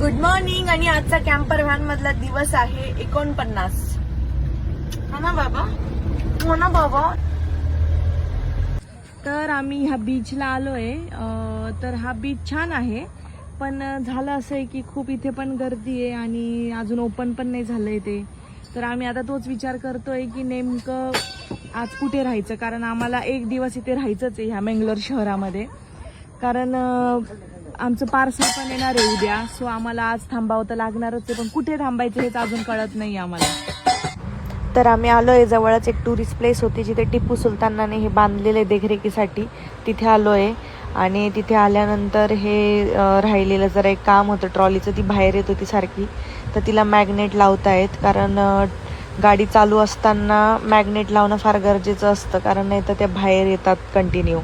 Good morning. आणि आजचा camper van मधला दिवस आहे 49. हा ना बाबा, हो ना बाबा. तर आम्ही ह्या बीचला आलोय. तर हा बीच छान आहे, पण झालं असं आहे की खूप इथे पण गर्दी आहे आणि अजून ओपन पण नाही झालंय ते. तर आम्ही आता तोच विचार करतोय की नेमकं आज कुठे राहायचं, कारण आम्हाला एक दिवस इथे राहायचंच आहे ह्या मंगलोर शहरामध्ये. कारण आमचं पार्सल पण येणार आहे उद्या, सो आम्हाला आज थांबावं तर लागणारच आहे, पण कुठे थांबायचं हेच अजून कळत नाही आम्हाला. तर आम्ही आलोय, जवळच एक टुरिस्ट प्लेस होती जिथे टिपू सुलतानाने हे बांधलेले देखरेखीसाठी, तिथे आलोय. आणि तिथे आल्यानंतर हे राहिलेलं जरा एक काम होतं, ट्रॉलीचं, ती बाहेर येत होती सारखी, तर तिला मॅग्नेट लावतायत. कारण गाडी चालू असताना मॅग्नेट लावणं फार गरजेचं असतं, कारण नाही तर त्या बाहेर येतात कंटिन्यू.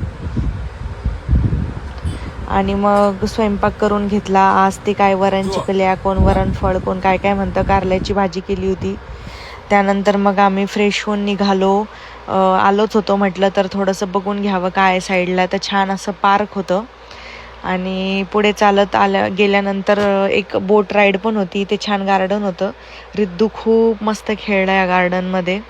आणि मग स्वयंपाक करून घेतला. आज ते काय वरण चिकल्या, कोण वरण फळ, कोण काय काय म्हणतं, कारल्याची भाजी केली होती. त्यानंतर मग आम्ही फ्रेश होऊन निघालो. आलोच होतो, म्हटलं तर थोडंसं बघून घ्यावं काय साईडला. तर छान असं पार्क होतं आणि पुढे चालत गेल्यानंतर एक बोट राईड पण होती. ते छान गार्डन होतं. रिद्दू खूप मस्त खेळला या गार्डनमध्ये.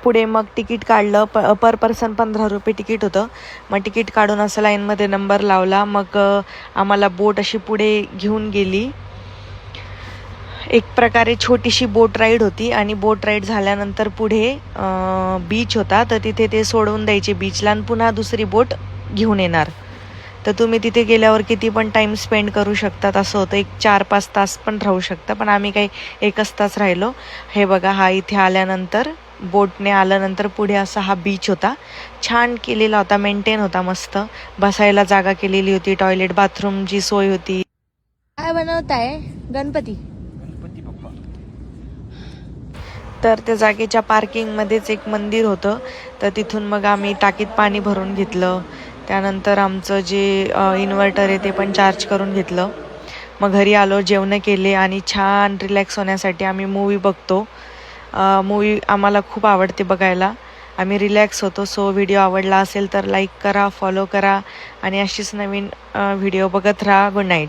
पुढे मग तिकीट काढलं. पर पर्सन 15 रुपये तिकीट होतं. मग तिकीट काढून असं लाईनमध्ये नंबर लावला. मग आम्हाला बोट अशी पुढे घेऊन गेली. एक प्रकारे छोटीशी बोट राईड होती. आणि बोट राईड झाल्यानंतर पुढे बीच होता, तर तिथे ते सोडवून द्यायचे बीचला आणि पुन्हा दुसरी बोट घेऊन येणार. तर तुम्ही तिथे गेल्यावर किती पण टाईम स्पेंड करू शकतात असं होतं. 4-5 तास पण राहू शकता, पण आम्ही काही 1च तास राहिलो. हे बघा, हा इथे आल्यानंतर बोटने आल्यानंतर पुढे असा हा बीच होता. छान केलेला होता, मेंटेन होता, मस्त बसायला जागा केलेली होती, टॉयलेट बाथरूमची सोय होती. काय बनवताय? गणपती बाप्पा. तर त्या जागेच्या पार्किंगमध्येच एक मंदिर होतं, तर तिथून मग आम्ही टाकीत पाणी भरून घेतलं. त्यानंतर आमचं जे इन्व्हर्टर आहे ते पण चार्ज करून घेतलं. मग घरी आलो, जेवणं केले आणि छान रिलॅक्स होण्यासाठी आम्ही मूवी बघतो. मूवी आम्हाला खूप आवडते बघायला. आम्ही रिलॅक्स होतो. सो व्हिडिओ आवडला असेल तर लाईक करा, फॉलो करा आणि अशीच नवीन व्हिडिओ बघत राहा. Good night.